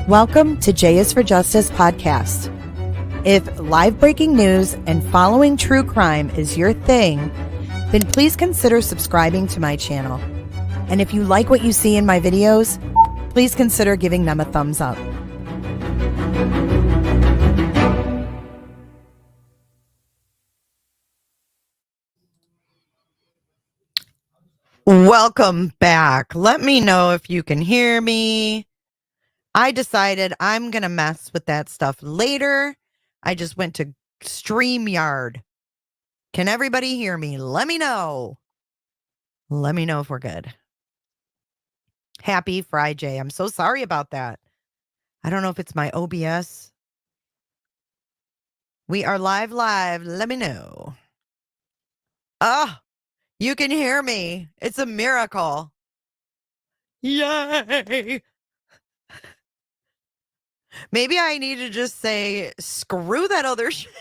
Welcome to J is for Justice podcast. If live breaking news and following true crime is your thing, then please consider subscribing to my channel. And if you like what you see in my videos, please consider giving them a thumbs up. Welcome back. Let me know if you can hear me. I decided I'm going to mess with that stuff later. I just went to StreamYard. Can everybody hear me? Let me know. Let me know if we're good. Happy Friday. I'm so sorry about that. I don't know if it's my OBS. We are live. Let me know. Oh, you can hear me. It's a miracle. Yay. Maybe I need to just say, screw that other shit.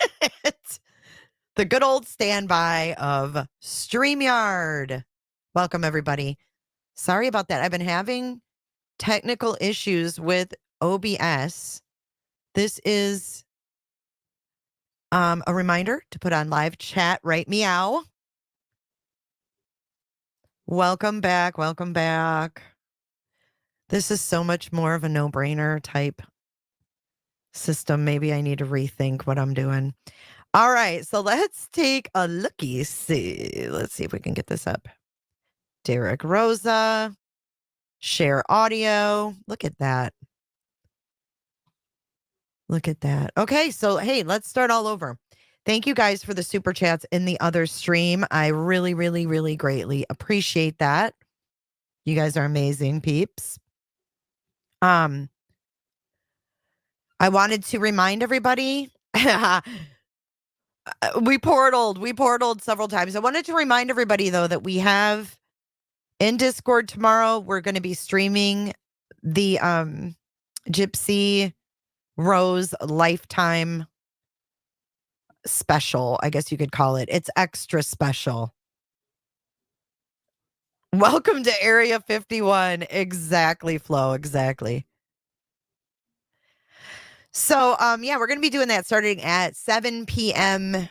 The good old standby of StreamYard. Welcome, everybody. Sorry about that. I've been having technical issues with OBS. This is a reminder to put on live chat, right? Meow. Welcome back. Welcome back. This is so much more of a no-brainer type system. Maybe I need to rethink what I'm doing. All right, so let's take a looky. See, let's see if we can get this up. Derek Rosa, share audio. Look at that. Look at that. Okay, so hey, let's start all over. Thank you guys for the super chats in the other stream. I really, really, really greatly appreciate that. You guys are amazing peeps. I wanted to remind everybody. We portaled several times. I wanted to remind everybody though that we have in Discord tomorrow, we're going to be streaming the Gypsy Rose Lifetime special, I guess you could call it. It's extra special. Welcome to Area 51. Exactly, Flo. Exactly. So, yeah, we're going to be doing that starting at 7 p.m.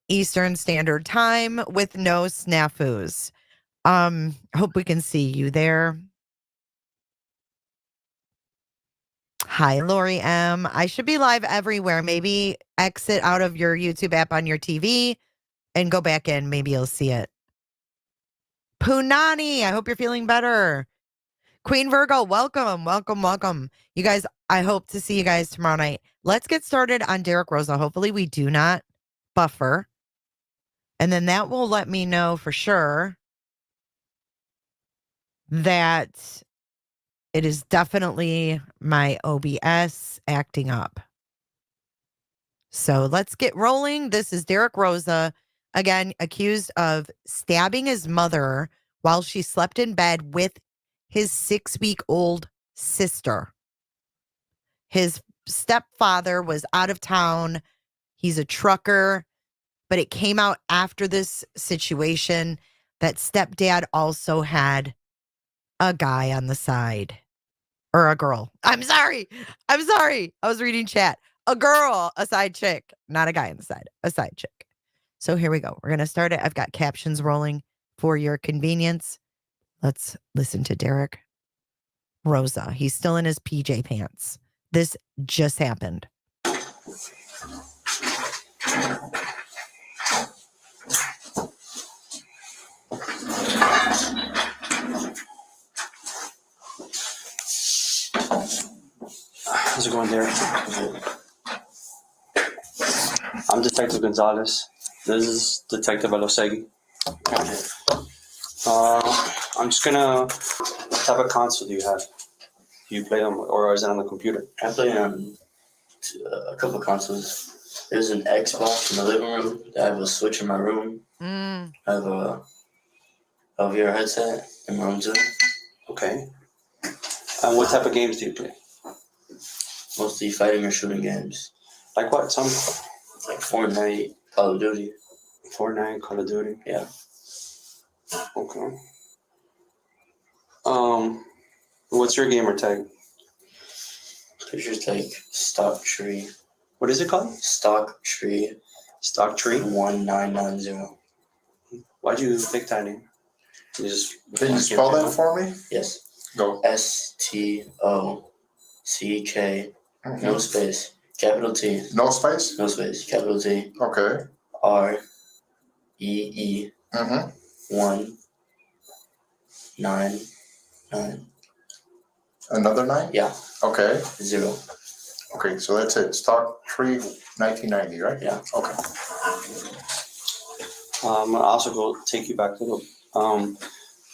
Eastern Standard Time with no snafus. Hope we can see you there. Hi, Lori M. I should be live everywhere. Maybe exit out of your YouTube app on your TV and go back in. Maybe you'll see it. Punani, I hope you're feeling better. Queen Virgo, welcome, welcome, welcome. You guys, I hope to see you guys tomorrow night. Let's get started on Derek Rosa. Hopefully we do not buffer. And then that will let me know for sure that it is definitely my OBS acting up. So let's get rolling. This is Derek Rosa, again, accused of stabbing his mother while she slept in bed with his 6-week-old sister. His stepfather was out of town. He's a trucker, but it came out after this situation that stepdad also had a guy on the side. Or a girl. I'm sorry. I was reading chat. A girl, a side chick, not a guy on the side, a side chick. So here we go. We're going to start it. I've got captions rolling for your convenience. Let's listen to Derek Rosa. He's still in his PJ pants. This just happened. How's it going, Derek? I'm Detective Gonzalez. This is Detective Alosegui. I'm just gonna. What type of console do you have? Do you play them, or is it on the computer? I play on a couple consoles. There's an Xbox in the living room. I have a Switch in my room. I have a VR headset in my room too. Okay. And what type of games do you play? Mostly fighting or shooting games. Like what? Some like Fortnite, Call of Duty. Fortnite, Call of Duty. Yeah. Okay. What's your gamer tag? Pictures like stock tree. What is it called? Stock tree. Stock tree? 1990. Why'd you pick that name? You just Can you spell that for me? Yes. Go. STOCK. No space. Capital T. No space? No space. Capital T. Okay. REE. 199. Another 9? Yeah. Okay. 0. Okay, so that's it. Stock tree 1990, right? Yeah. Okay. I'm gonna also go take you back to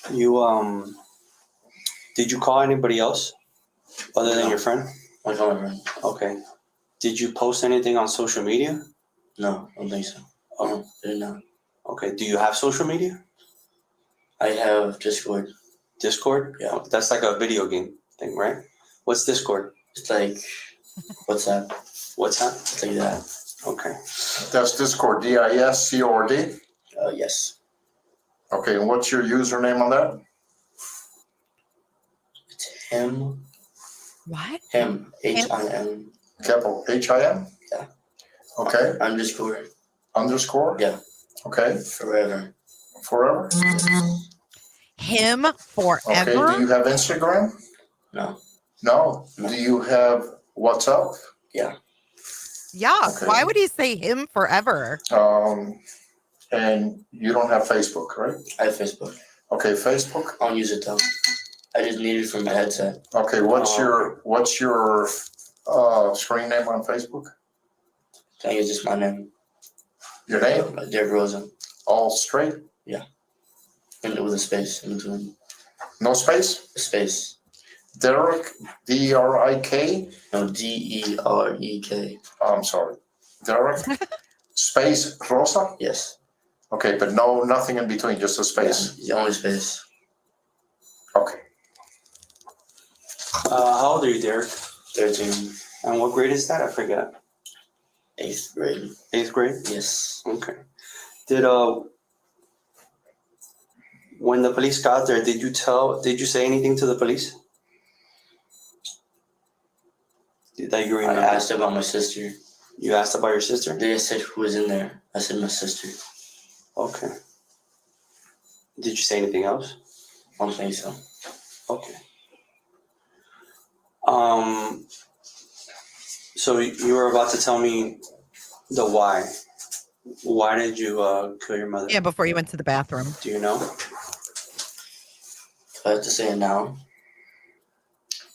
the did you call anybody else other than No. your friend? I call my friend. Okay. Did you post anything on social media? No, I don't think so. Oh, I did not. Okay. Do you have social media? I have Discord. Discord? Yeah. That's like a video game thing, right? What's Discord? It's like WhatsApp. What's that? It's like that. Okay. That's Discord, DISCORD. Yes. Okay, and what's your username on that? It's him. What? Him. HIM. Capital HIM? Yeah. Okay, Underscore. underscore? Yeah. Okay, Forever. forever? Him Okay, forever? do you have Instagram? No. No. No. Do you have WhatsApp? Yeah. Okay. Why would he say him forever? And you don't have Facebook, right? I have Facebook. Okay, Facebook. I don't use it though. I just need it for my headset. Okay, what's your screen name on Facebook? I think it's just my name. Your name? Derek Rosa. All straight? And with a space in between. No space? A space. Derek, DRIK? No, DEREK. I'm sorry. Derek, space Rosa? Yes. Okay, but nothing in between, just a space. Yeah, the only space. Okay. How old are you, Derek? 13. And what grade is that? I forget. 8th grade. 8th grade? Yes. Okay. Did when the police got there, did you say anything to the police? That you were in I the asked about my sister. You asked about your sister? They said who was in there. I said my sister. Okay. Did you say anything else? I don't think so. Okay. So you were about to tell me the why. Why did you kill your mother? Yeah, before you went to the bathroom. Do you know? I have to say it now.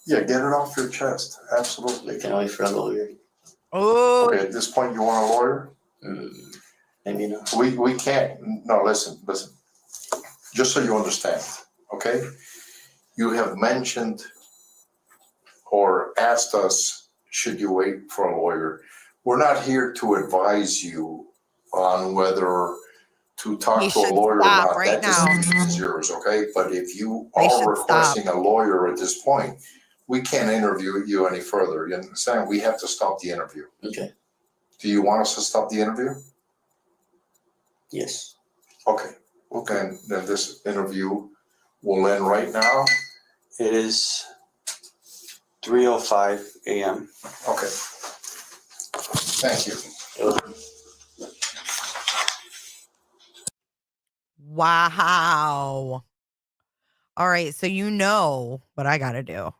Yeah, get it off your chest. Absolutely. I can wait for a lawyer. Oh, Okay, at this point, you want a lawyer? Maybe not. We can't. No, listen. Just so you understand, okay? You have mentioned or asked us, should you wait for a lawyer? We're not here to advise you on whether to talk He to a should lawyer or stop not. right That decision is yours, okay? But if you They should are requesting a lawyer at this point, we can't interview you any further. You understand? We have to stop the interview. Okay. Do you want us to stop the interview? Yes. Okay. Okay. Then this interview will end right now. It is 3:05 a.m. Okay. Thank you. wow. All right. So you know what I got to do.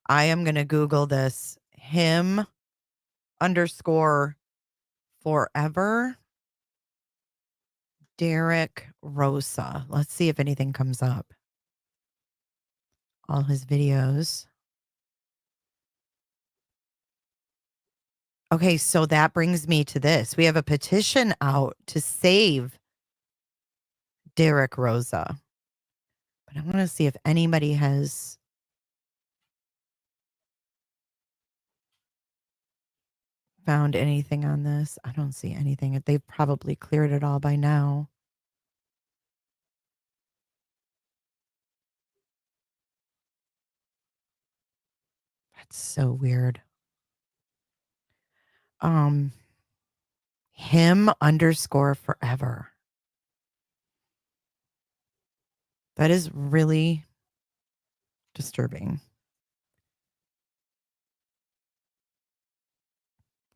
I am going to Google this him underscore forever Derek Rosa. Let's see if anything comes up. All his videos. Okay, so that brings me to this. We have a petition out to save Derek Rosa. But I want to see if anybody has found anything on this. I don't see anything. They've probably cleared it all by now. That's so weird. Him underscore forever. That is really Disturbing.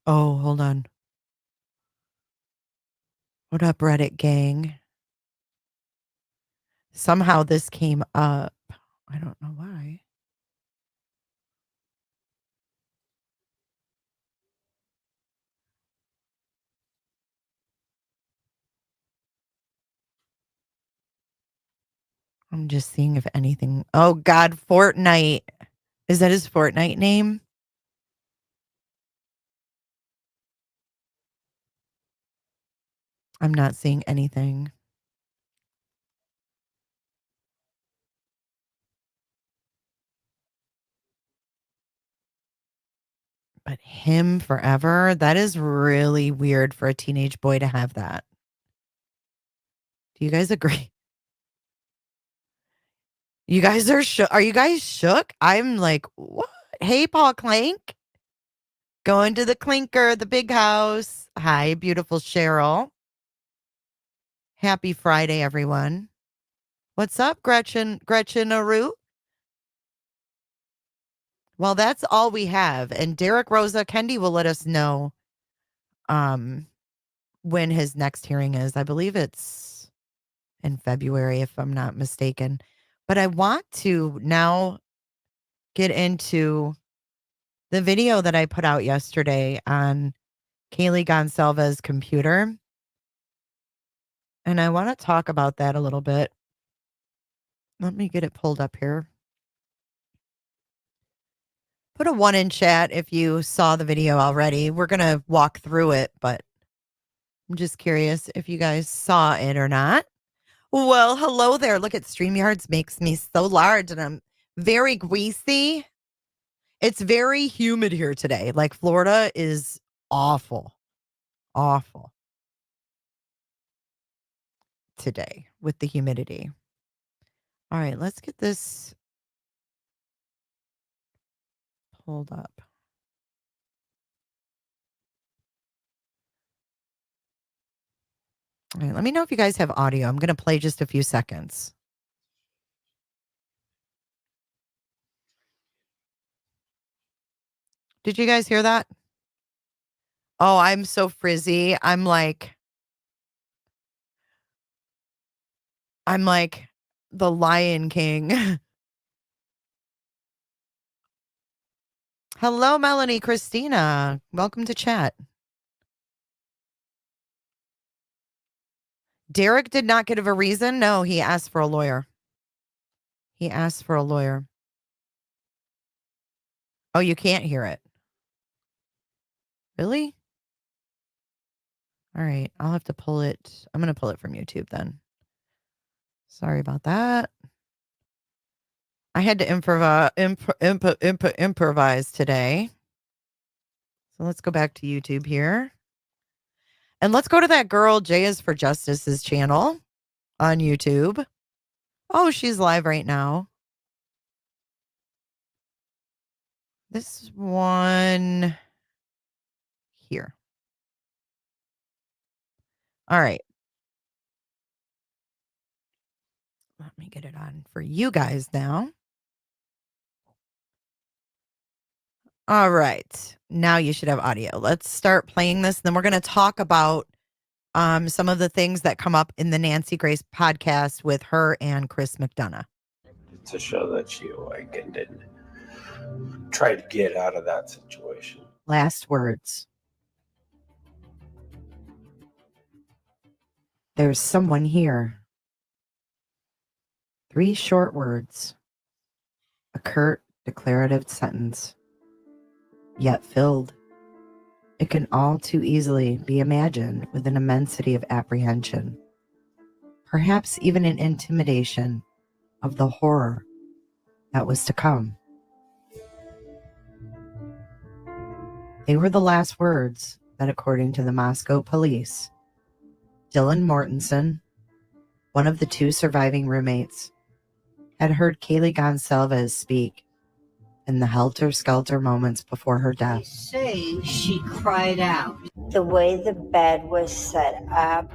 Oh, hold on. What up, Reddit gang? Somehow this came up. I don't know why. I'm just seeing if anything. Oh, God, Fortnite. Is that his Fortnite name? I'm not seeing anything. But him forever? That is really weird for a teenage boy to have that. Do you guys agree? You guys are shook. Are you guys shook? I'm like, what? Hey, Paul Clank. Going to the clinker, the big house. Hi, beautiful Cheryl. Happy Friday, everyone. What's up, Gretchen Aru? Well, that's all we have. And Derek Rosa Kendi will let us know when his next hearing is. I believe it's in February, if I'm not mistaken. But I want to now get into the video that I put out yesterday on Kaylee Goncalves' computer. And I want to talk about that a little bit. Let me get it pulled up here. Put a 1 in chat if you saw the video already. We're going to walk through it, but I'm just curious if you guys saw it or not. Well, hello there. Look at StreamYards makes me so large and I'm very greasy. It's very humid here today. Like Florida is awful today with the humidity. All right, let's get this pulled up. All right, let me know if you guys have audio. I'm going to play just a few seconds. Did you guys hear that? Oh, I'm so frizzy. I'm like the Lion King. Hello, Melanie Christina. Welcome to chat. Derek did not give a reason. No, he asked for a lawyer. He asked for a lawyer. Oh, you can't hear it. Really? All right. I'll have to pull it. I'm going to pull it from YouTube then. Sorry about that. I had to improvise today. So let's go back to YouTube here. And let's go to that girl, J is for Justice's channel on YouTube. Oh, she's live right now. This one here. All right. Let me get it on for you guys now. All right. Now you should have audio. Let's start playing this. Then we're going to talk about some of the things that come up in the Nancy Grace podcast with her and Chris McDonough. To show that she awakened and tried to get out of that situation. Last words. There's someone here. 3 short words. A curt, declarative sentence. Yet filled. It can all too easily be imagined with an immensity of apprehension. Perhaps even an intimidation of the horror that was to come. They were the last words that, according to the Moscow police, Dylan Mortensen, one of the 2 surviving roommates, had heard Kaylee Goncalves speak in the helter-skelter moments before her death. They say she cried out. The way the bed was set up,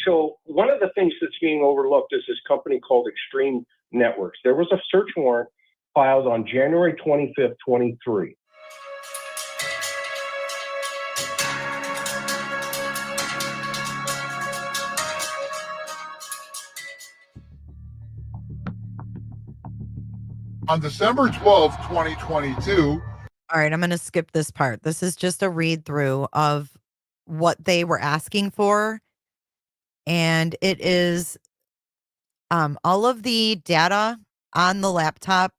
So one of the things that's being overlooked is this company called Extreme Networks. There was a search warrant filed on January 25th, 23. On December 12th, 2022. All right, I'm going to skip this part. This is just a read through of what they were asking for. And it is all of the data on the laptop,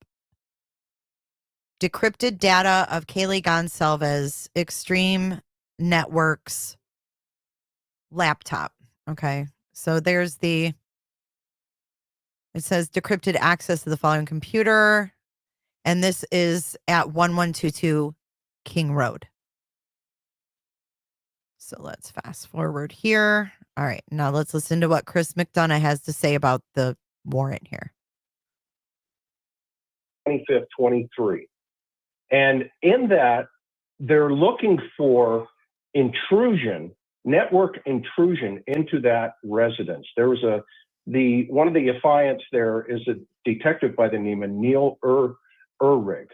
decrypted data of Kaylee Goncalves, Extreme Networks laptop. Okay. So there's it says decrypted access to the following computer. And this is at 1122 King Road. So let's fast forward here. All right. Now let's listen to what Chris McDonough has to say about the warrant here. 25th, 23. And in that, they're looking for intrusion, network intrusion into that residence. There was one of the affiants there is a detective by the name of Neil Urrig.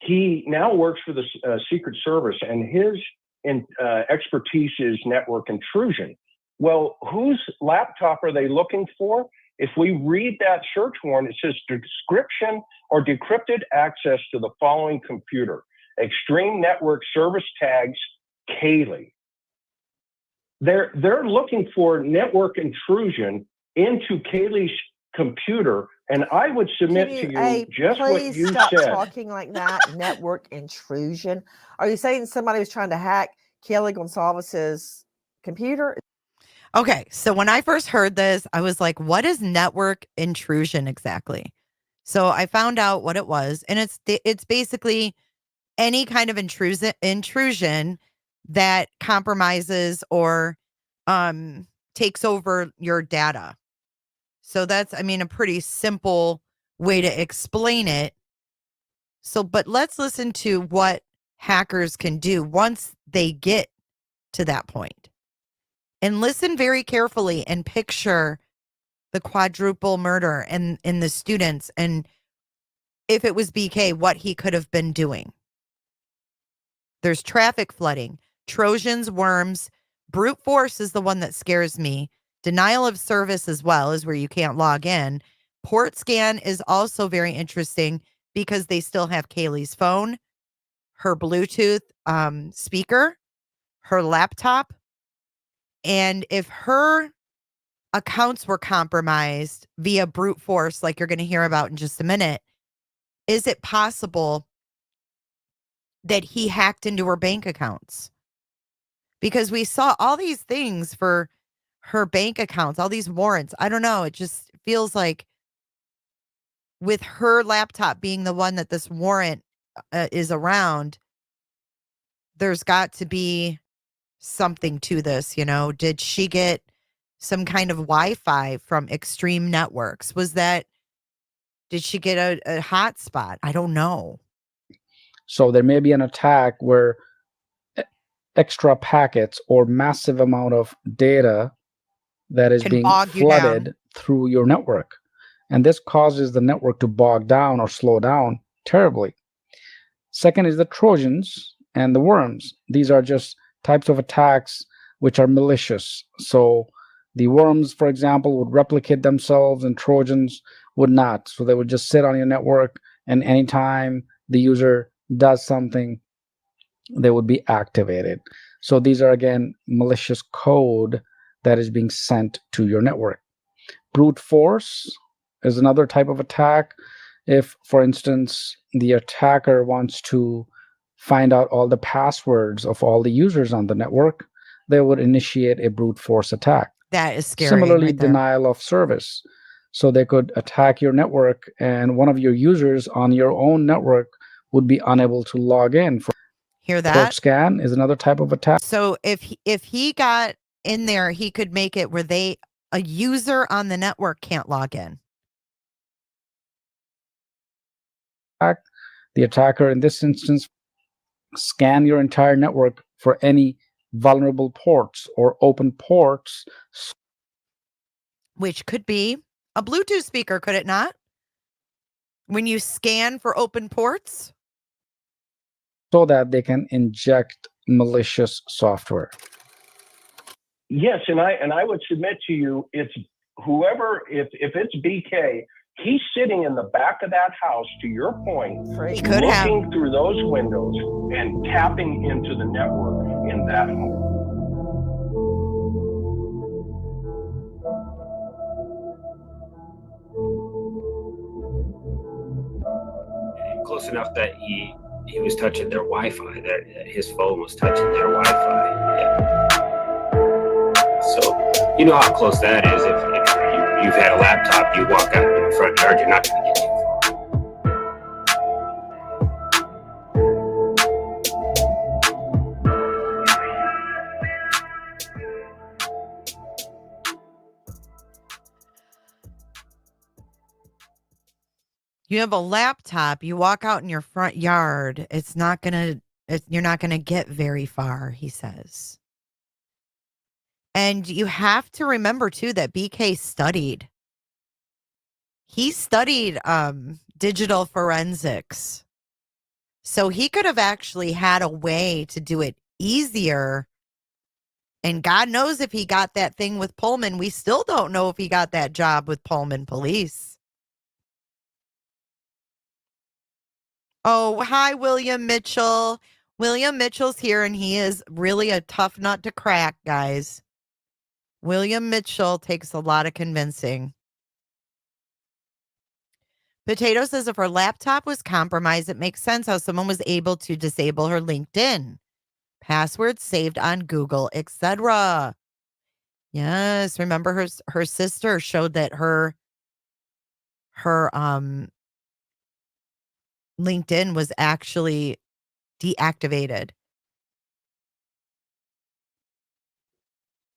He now works for the Secret Service, and his expertise is network intrusion. Well, whose laptop are they looking for? If we read that search warrant, it says description or decrypted access to the following computer: Extreme Network Service Tags, Kaylee. They're looking for network intrusion into Kaylee's computer, and I would submit to you just what you stop said. Talking like that. Network intrusion. Are you saying somebody was trying to hack Kaylee Goncalves' computer? Okay, so when I first heard this, I was like, what is network intrusion exactly? So I found out what it was, and it's basically any kind of intrusion that compromises or takes over your data. So that's, I mean, a pretty simple way to explain it. So, but let's listen to what hackers can do once they get to that point. And listen very carefully and picture the quadruple murder and the students, and if it was BK, what he could have been doing. There's traffic flooding, Trojans, worms, brute force is the one that scares me. Denial of service as well is where you can't log in. Port scan is also very interesting because they still have Kaylee's phone, her Bluetooth speaker, her laptop. And if her accounts were compromised via brute force, like you're going to hear about in just a minute, is it possible that he hacked into her bank accounts? Because we saw all these things for her bank accounts, all these warrants. I don't know. It just feels like with her laptop being the one that this warrant is around, there's got to be something to this, you know? Did she get some kind of Wi-Fi from Extreme Networks? Did she get a hotspot? I don't know. So there may be an attack where extra packets or massive amount of data that is being flooded through your network. And this causes the network to bog down or slow down terribly. Second is the Trojans and the worms. These are just types of attacks which are malicious. So the worms, for example, would replicate themselves and Trojans would not. So they would just sit on your network, and anytime the user does something, they would be activated. So these are, again, malicious code that is being sent to your network. Brute force is another type of attack. If, for instance, the attacker wants to find out all the passwords of all the users on the network, they would initiate a brute force attack. That is scary. Similarly, right there. denial of service. So they could attack your network, and one of your users on your own network would be unable to log in. Hear that? Port scan is another type of attack. So if he got in there, he could make it where a user on the network can't log in. The attacker in this instance scan your entire network for any vulnerable ports or open ports. which could be a Bluetooth speaker, could it not? When you scan for open ports? So that they can inject malicious software. Yes, and I would submit to you, it's whoever, if it's BK, he's sitting in the back of that house, to your point, He could looking through those windows and tapping into the network in that home. Close enough that he was touching their Wi-Fi, that his phone was touching their Wi-Fi. Yeah. So you know how close that is. If you've had a laptop, you walk out in the front yard, you're not going to get too far. You have a laptop, you walk out in your front yard, you're not going to get very far, he says. And you have to remember too that BK studied. He studied digital forensics. So he could have actually had a way to do it easier. And God knows if he got that thing with Pullman. We still don't know if he got that job with Pullman Police. Oh, hi, William Mitchell. William Mitchell's here, and he is really a tough nut to crack, guys. William Mitchell takes a lot of convincing. Potato says if her laptop was compromised, it makes sense how someone was able to disable her LinkedIn, passwords saved on Google, etc. Yes, remember her sister showed that her LinkedIn was actually deactivated.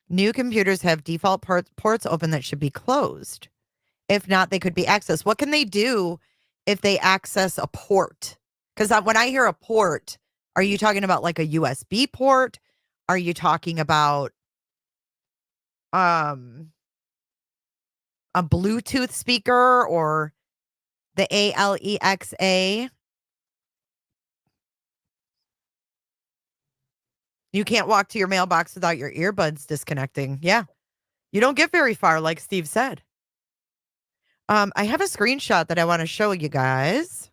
New computers have default ports open that should be closed. If not, they could be accessed. What can they do if they access a port? Because when I hear a port, are you talking about like a USB port? Are you talking about a Bluetooth speaker or the ALEXA? You can't walk to your mailbox without your earbuds disconnecting. Yeah. You don't get very far, like Steve said. I have a screenshot that I want to show you guys.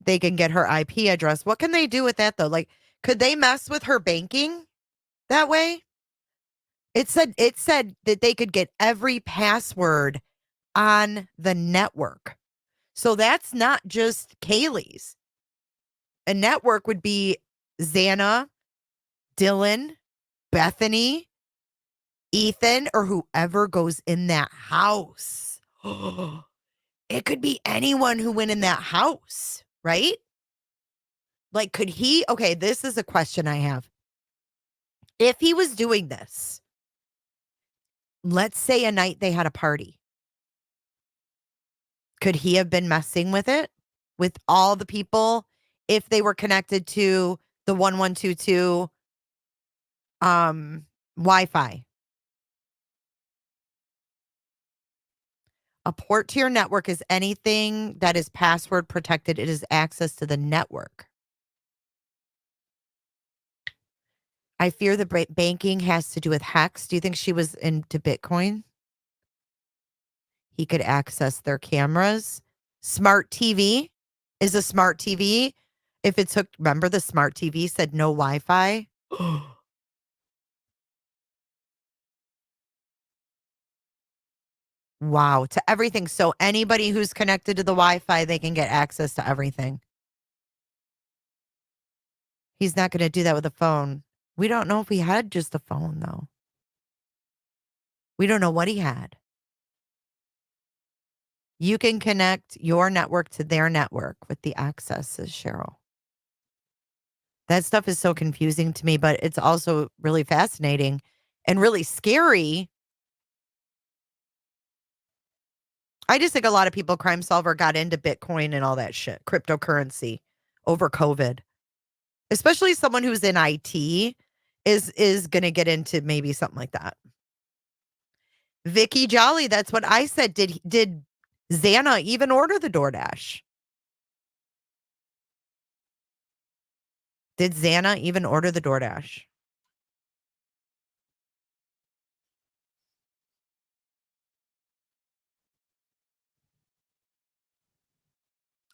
They can get her IP address. What can they do with that, though? Like, could they mess with her banking that way? It said that they could get every password on the network. So that's not just Kaylee's. A network would be Xana, Dylan, Bethany, Ethan, or whoever goes in that house. It could be anyone who went in that house, right? Like, could he? Okay, this is a question I have. If he was doing this, let's say a night they had a party, could he have been messing with it with all the people if they were connected to the 1122 Wi-Fi? A port to your network is anything that is password protected. It is access to the network. I fear the banking has to do with hacks. Do you think she was into Bitcoin? He could access their cameras. Smart TV is a smart TV. If it's hooked, remember the smart TV said no Wi-Fi. Wow, to everything. So anybody who's connected to the Wi-Fi, they can get access to everything. He's not going to do that with a phone. We don't know if he had just a phone, though. We don't know what he had. You can connect your network to their network with the access, says Cheryl. That stuff is so confusing to me, but it's also really fascinating and really scary. I just think a lot of people, Crime Solver, got into Bitcoin and all that shit, cryptocurrency, over COVID. especially someone who's in IT is going to get into maybe something like that. Vicky Jolly, that's what I said. Did Xana even order the DoorDash? Did Xana even order the DoorDash?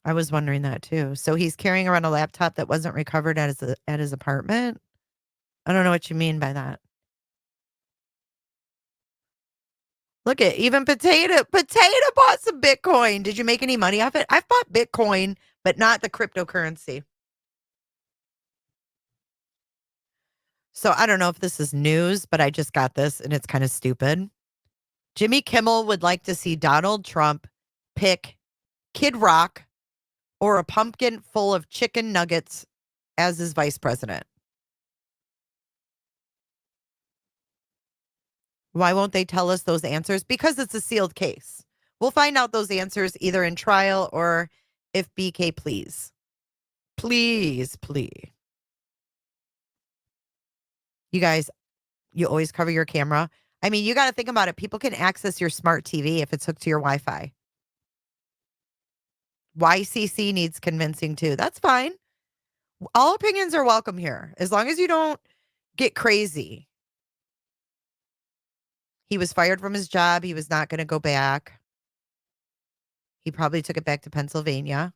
I was wondering that too. So he's carrying around a laptop that wasn't recovered at his apartment? I don't know what you mean by that. Look at even Potato bought some Bitcoin. Did you make any money off it? I've bought Bitcoin, but not the cryptocurrency. So I don't know if this is news, but I just got this and it's kind of stupid. Jimmy Kimmel would like to see Donald Trump pick Kid Rock or a pumpkin full of chicken nuggets as his vice president. Why won't they tell us those answers? Because it's a sealed case. We'll find out those answers either in trial or if BK please. Please. You guys, you always cover your camera. I mean, you got to think about it. People can access your smart TV if it's hooked to your Wi-Fi. YCC needs convincing too. That's fine. All opinions are welcome here, as long as you don't get crazy. He was fired from his job. He was not going to go back. He probably took it back to Pennsylvania.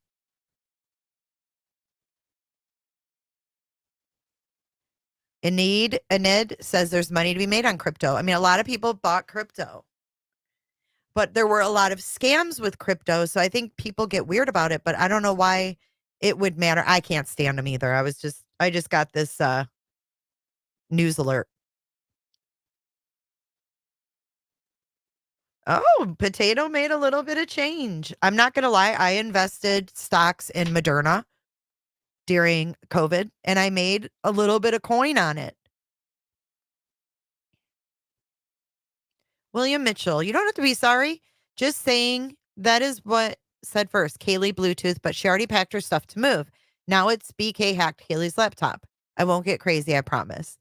Enid says there's money to be made on crypto. I mean, a lot of people bought crypto, but there were a lot of scams with crypto. So I think people get weird about it, but I don't know why it would matter. I can't stand them either. I just got this news alert. Oh, Potato made a little bit of change. I'm not going to lie. I invested stocks in Moderna during COVID, and I made a little bit of coin on it. William Mitchell, you don't have to be sorry. Just saying that is what said first. Kaylee Bluetooth, but she already packed her stuff to move. Now it's BK hacked Kaylee's laptop. I won't get crazy, I promise.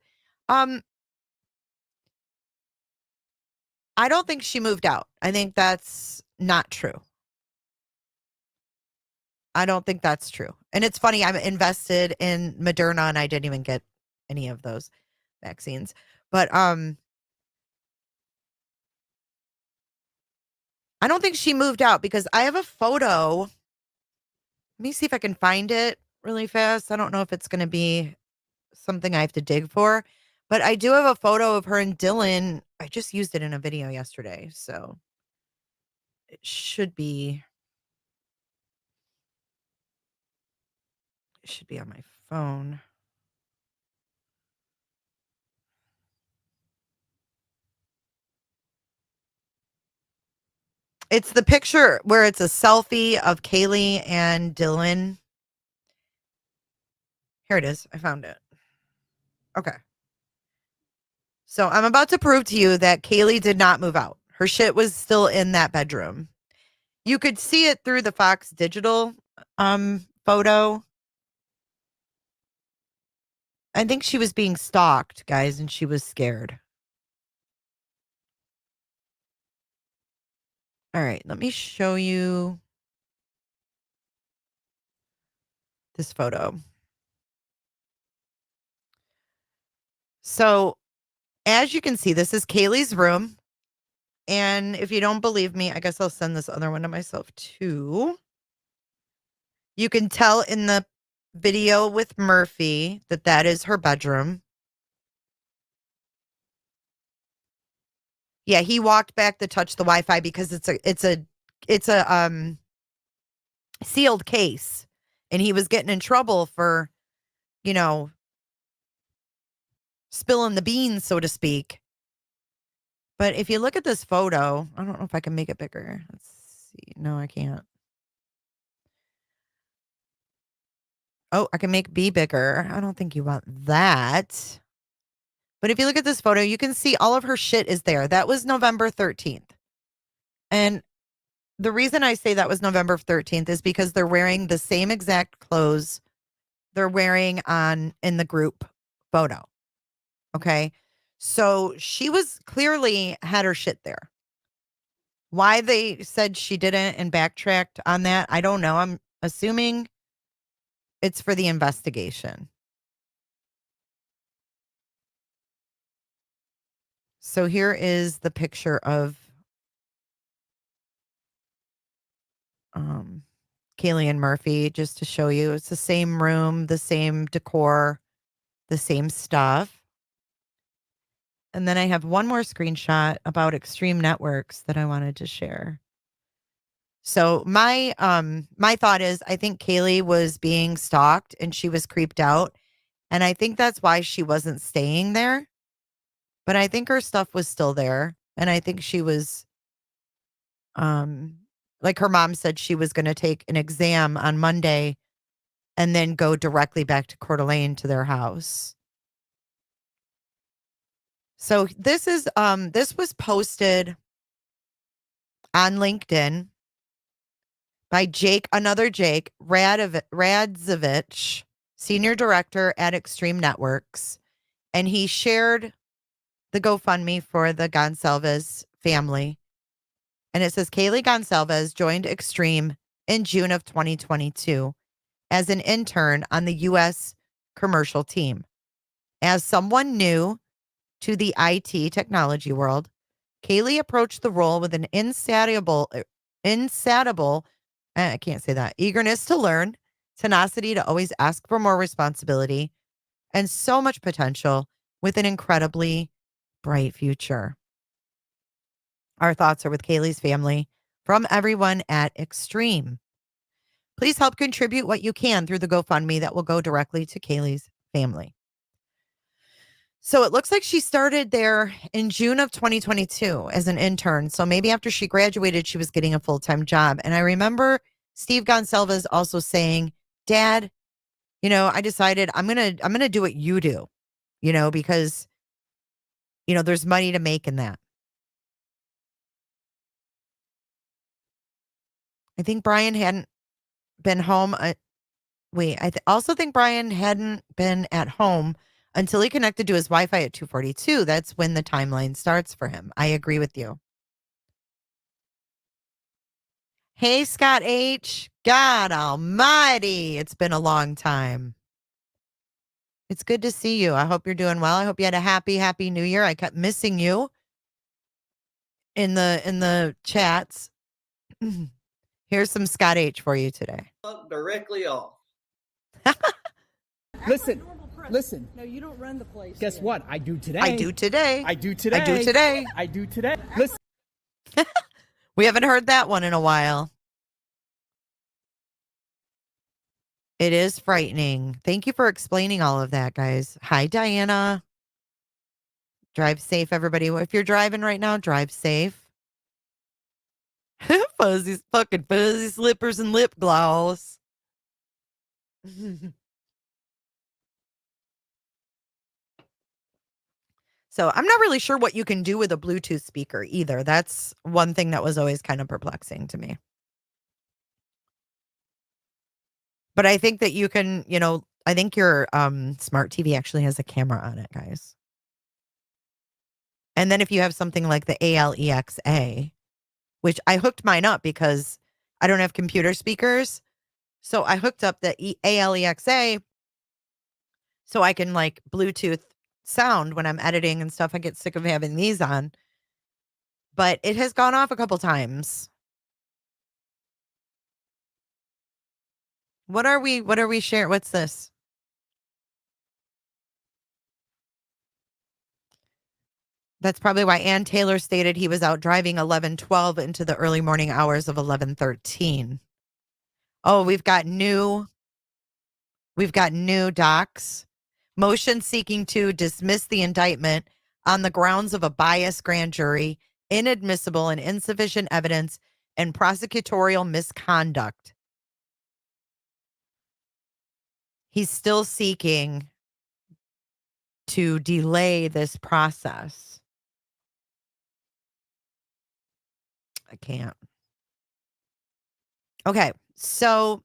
I don't think she moved out. I think that's not true. I don't think that's true. And it's funny, I'm invested in Moderna and I didn't even get any of those vaccines. But I don't think she moved out because I have a photo. Let me see if I can find it really fast. I don't know if it's going to be something I have to dig for, but I do have a photo of her and Dylan. I just used it in a video yesterday, so it should be on my phone. It's the picture where it's a selfie of Kaylee and Dylan. Here it is. I found it. Okay. So I'm about to prove to you that Kaylee did not move out. Her shit was still in that bedroom. You could see it through the Fox Digital photo. I think she was being stalked, guys, and she was scared. All right, let me show you this photo. So, as you can see, this is Kaylee's room. And if you don't believe me, I guess I'll send this other one to myself too. You can tell in the video with Murphy that is her bedroom. Yeah, he walked back to touch the Wi-Fi because it's a sealed case, and he was getting in trouble for, spilling the beans, so to speak. But if you look at this photo, I don't know if I can make it bigger. Let's see. No, I can't. Oh, I can make B bigger. I don't think you want that. But if you look at this photo, you can see all of her shit is there. That was November 13th. And the reason I say that was November 13th is because they're wearing the same exact clothes they're wearing in the group photo. Okay. So she was clearly had her shit there. Why they said she didn't and backtracked on that, I don't know. I'm assuming it's for the investigation. So here is the picture of Kaylee and Murphy, just to show you. It's the same room, the same decor, the same stuff. And then I have one more screenshot about Extreme Networks that I wanted to share. So my thought is I think Kaylee was being stalked and she was creeped out. And I think that's why she wasn't staying there. But I think her stuff was still there. And I think she was like her mom said she was going to take an exam on Monday and then go directly back to Coeur d'Alene to their house. So this was posted on LinkedIn by another Jake Radzovich, senior director at Extreme Networks, and he shared the GoFundMe for the Goncalves family. And it says Kaylee Goncalves joined Extreme in June of 2022 as an intern on the U.S. commercial team. As someone new to the IT technology world, Kaylee approached the role with an insatiable, I can't say that, eagerness to learn, tenacity to always ask for more responsibility, and so much potential with an incredibly bright future. Our thoughts are with Kaylee's family from everyone at Extreme. Please help contribute what you can through the GoFundMe that will go directly to Kaylee's family. So it looks like she started there in June of 2022 as an intern. So maybe after she graduated, she was getting a full-time job. And I remember Steve Goncalves also saying, Dad, I decided I'm going to do what you do, because, there's money to make in that. I think Brian hadn't been home. Also think Brian hadn't been at home until he connected to his Wi-Fi at 2:42. That's when the timeline starts for him. I agree with you. Hey, Scott H. God almighty. It's been a long time. It's good to see you. I hope you're doing well. I hope you had a happy new year. I kept missing you in the chats. Here's some Scott H for you today. Directly off. Listen. No, you don't run the place. Guess what? I do today. I do today. I do today. I do today. I do today. Listen. We haven't heard that one in a while. It is frightening. Thank you for explaining all of that, guys. Hi, Diana. Drive safe, everybody. If you're driving right now, drive safe. Fuzzy slippers and lip gloss. So I'm not really sure what you can do with a Bluetooth speaker either. That's one thing that was always kind of perplexing to me. But I think that you can, I think your smart TV actually has a camera on it, guys. And then if you have something like the ALEXA, which I hooked mine up because I don't have computer speakers. So I hooked up the ALEXA so I can like Bluetooth sound when I'm editing and stuff. I get sick of having these on. But it has gone off a couple times. What are we sharing? What's this? That's probably why Ann Taylor stated he was out driving 11:12 into the early morning hours of 11:13. Oh, we've got new docs. Motion seeking to dismiss the indictment on the grounds of a biased grand jury, inadmissible and insufficient evidence, and prosecutorial misconduct. He's still seeking to delay this process. I can't. Okay, so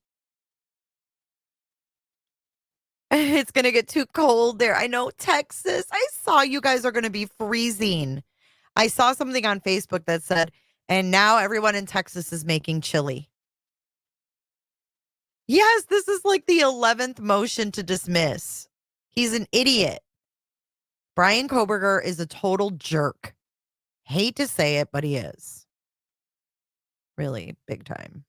It's going to get too cold there. I know, Texas. I saw you guys are going to be freezing. I saw something on Facebook that said, and now everyone in Texas is making chili. Yes, this is like the 11th motion to dismiss. He's an idiot. Brian Koberger is a total jerk. Hate to say it, but he is. Really, big time.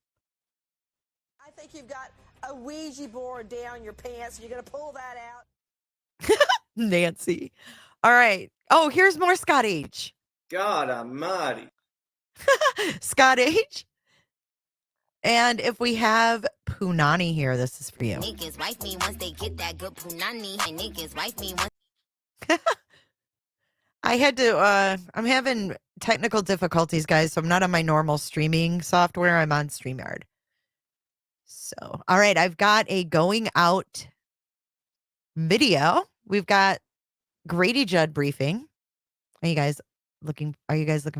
I think you've got a Ouija board down your pants. You're going to pull that out. Nancy. All right. Oh, here's more Scott H. God almighty. Scott H. And if we have Punani here, this is for you. Niggas wife me once they get that good Punani. Niggas wife me once. I had to, I'm having technical difficulties, guys, so I'm not on my normal streaming software. I'm on StreamYard. So, all right, I've got a going out video. We've got Grady Judd briefing. Are you guys looking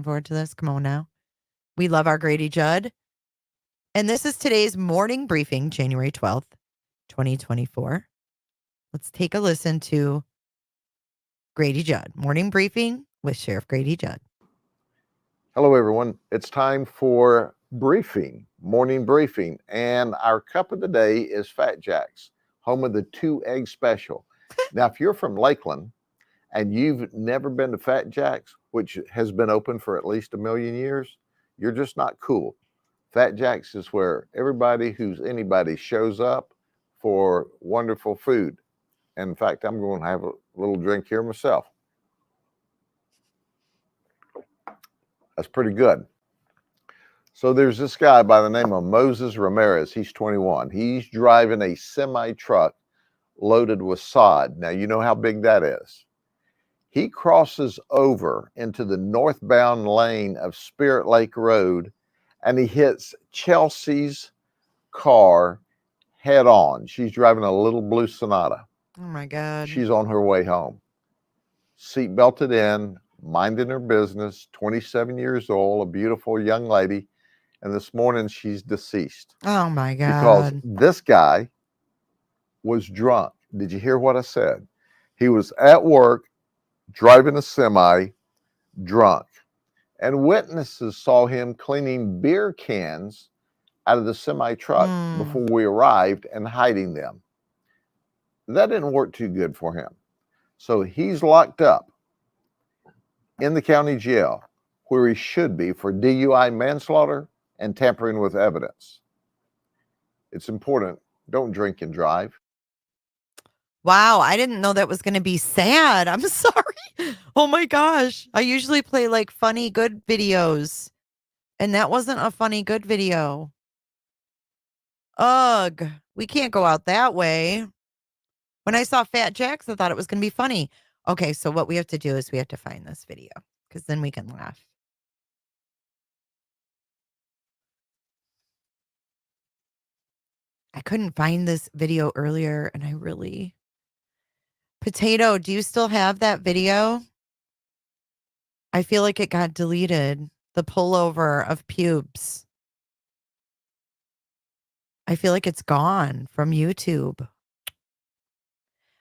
forward to this? Come on now. We love our Grady Judd. And this is today's morning briefing, January 12th, 2024. Let's take a listen to Grady Judd. Morning briefing with Sheriff Grady Judd. Hello, everyone. It's time for briefing, morning briefing. And our cup of the day is Fat Jack's, home of the 2-egg special. Now, if you're from Lakeland and you've never been to Fat Jack's, which has been open for at least 1 million years, you're just not cool. Fat Jack's is where everybody who's anybody shows up for wonderful food. And in fact, I'm going to have a little drink here myself. That's pretty good. So there's this guy by the name of Moses Ramirez. He's 21. He's driving a semi-truck loaded with sod. Now, you know how big that is. He crosses over into the northbound lane of Spirit Lake Road, and he hits Chelsea's car head on. She's driving a little blue Sonata. Oh, my God. She's on her way home. Seat belted in, minding her business, 27 years old, a beautiful young lady. And this morning she's deceased. Oh, my God. Because this guy was drunk. Did you hear what I said? He was at work, driving a semi, drunk. And witnesses saw him cleaning beer cans out of the semi truck before we arrived and hiding them. That didn't work too good for him. So he's locked up in the county jail where he should be for DUI manslaughter and tampering with evidence. It's important. Don't drink and drive. Wow, I didn't know that was going to be sad. I'm sorry. Oh my gosh. I usually play like funny, good videos. And that wasn't a funny, good video. Ugh, we can't go out that way. When I saw Fat Jack's, I thought it was going to be funny. Okay, so what we have to do is we have to find this video because then we can laugh. I couldn't find this video earlier and I really... Potato, do you still have that video? I feel like it got deleted. The pullover of pubes. I feel like it's gone from YouTube.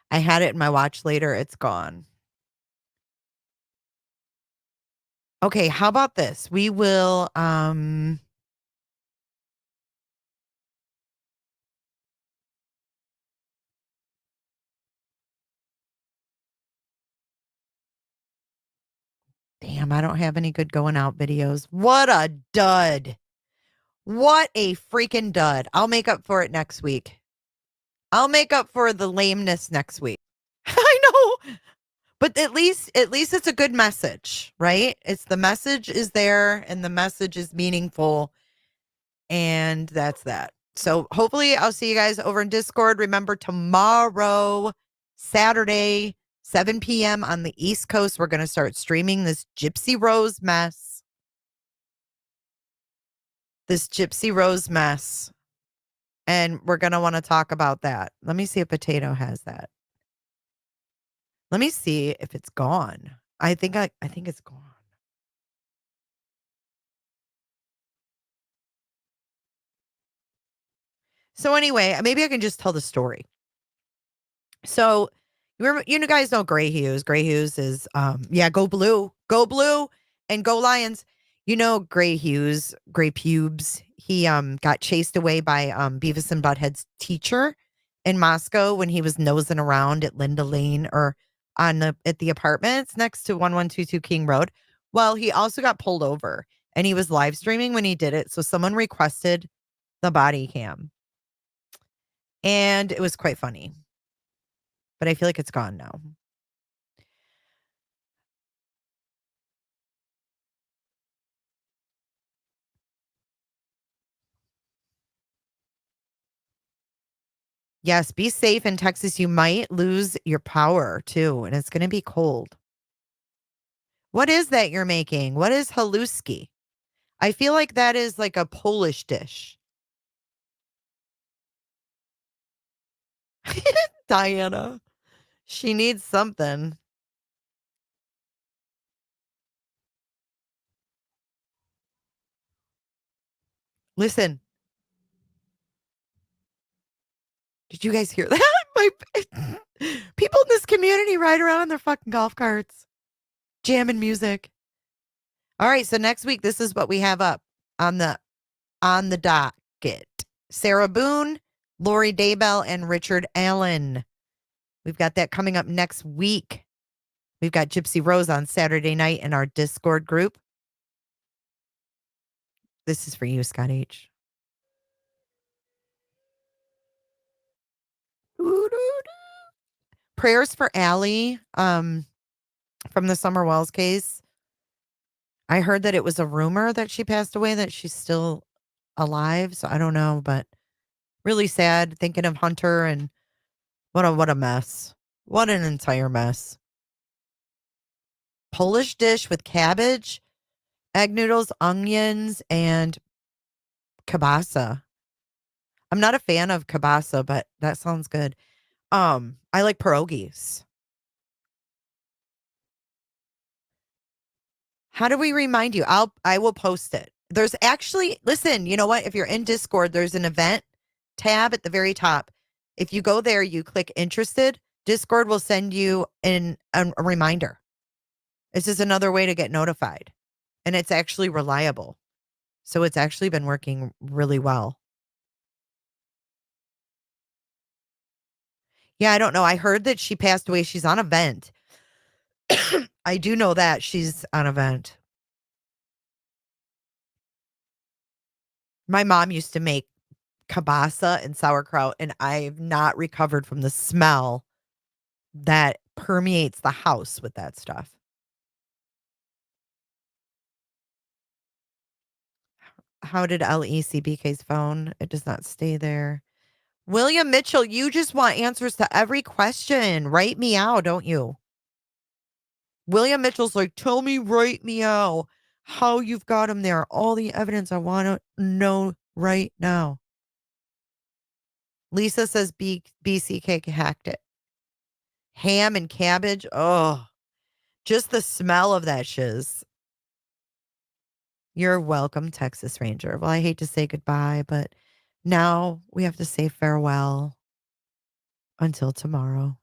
I had it in my watch later. It's gone. Okay, how about this? We will damn, I don't have any good going out videos. What a dud. What a freaking dud. I'll make up for it next week. I'll make up for the lameness next week. I know. But at least it's a good message, right? It's the message is there and the message is meaningful. And that's that. So hopefully I'll see you guys over in Discord. Remember tomorrow, Saturday, 7 p.m. on the East Coast, we're going to start streaming this Gypsy Rose mess. And we're going to want to talk about that. Let me see if Potato has that. Let me see if it's gone. I think it's gone. So anyway, maybe I can just tell the story. So you guys know Gray Hughes. Gray Hughes is go blue, and go Lions. You know Gray Hughes, Gray Pubes. He got chased away by Beavis and Butthead's teacher in Moscow when he was nosing around at Linda Lane or at the apartments next to 1122 King Road. Well, he also got pulled over and he was live streaming when he did it. So someone requested the body cam. And it was quite funny. But I feel like it's gone now. Yes, be safe in Texas. You might lose your power too, and it's going to be cold. What is that you're making? What is haluski? I feel like that is like a Polish dish. Diana. She needs something. Listen. Did you guys hear that? People in this community ride around in their fucking golf carts, jamming music. All right, so next week, this is what we have up on the docket. Sarah Boone, Lori Daybell, and Richard Allen. We've got that coming up next week. We've got Gypsy Rose on Saturday night in our Discord group. This is for you, Scott H. Prayers for Allie from the Summer Wells case. I heard that it was a rumor that she passed away, that she's still alive. So I don't know, but really sad thinking of Hunter, and what a mess. What an entire mess. Polish dish with cabbage, egg noodles, onions, and kielbasa. I'm not a fan of kielbasa, but that sounds good. I like pierogies. How do we remind you? I will post it. There's actually, listen, you know what? If you're in Discord, there's an event tab at the very top. If you go there, you click interested, Discord will send you a reminder. This is another way to get notified. And it's actually reliable. So it's actually been working really well. Yeah, I don't know. I heard that she passed away. She's on a vent. I do know that she's on a vent. My mom used to make kielbasa and sauerkraut, and I've not recovered from the smell that permeates the house with that stuff. How did LECBK's phone? It does not stay there. William Mitchell, you just want answers to every question. Write me out, don't you? William Mitchell's like, tell me right meow how you've got him there. All the evidence I want to know right now. Lisa says BCK hacked it. Ham and cabbage. Oh, just the smell of that shiz. You're welcome, Texas Ranger. Well, I hate to say goodbye, but now we have to say farewell until tomorrow.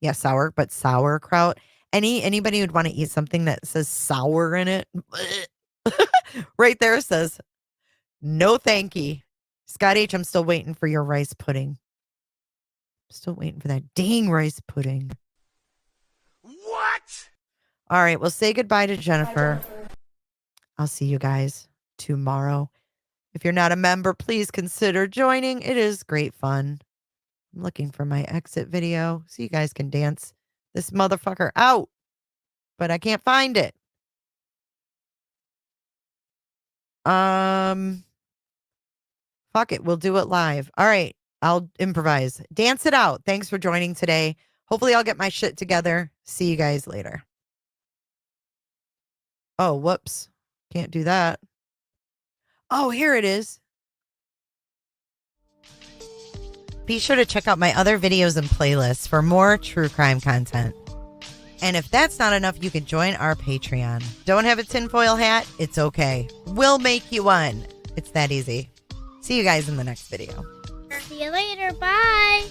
Yeah, sauerkraut. Anybody who'd want to eat something that says sour in it, right there says, no thank you. Scott H, I'm still waiting for your rice pudding. Still waiting for that dang rice pudding. What? All right, well, say goodbye to Jennifer. I'll see you guys tomorrow. If you're not a member, please consider joining. It is great fun. I'm looking for my exit video so you guys can dance this motherfucker out, but I can't find it. Fuck it. We'll do it live. All right. I'll improvise. Dance it out. Thanks for joining today. Hopefully I'll get my shit together. See you guys later. Oh, whoops. Can't do that. Oh, here it is. Be sure to check out my other videos and playlists for more true crime content. And if that's not enough, you can join our Patreon. Don't have a tinfoil hat? It's okay. We'll make you one. It's that easy. See you guys in the next video. See you later. Bye.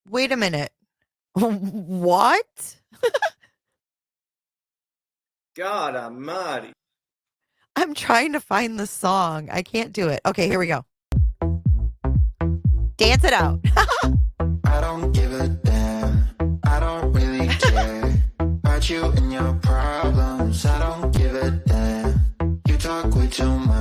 Wait a minute. What? God almighty. I'm trying to find the song. I can't do it. Okay, here we go. Dance it out. I don't give a damn. I don't really care about you and your problems. I don't give a damn. You talk way too much.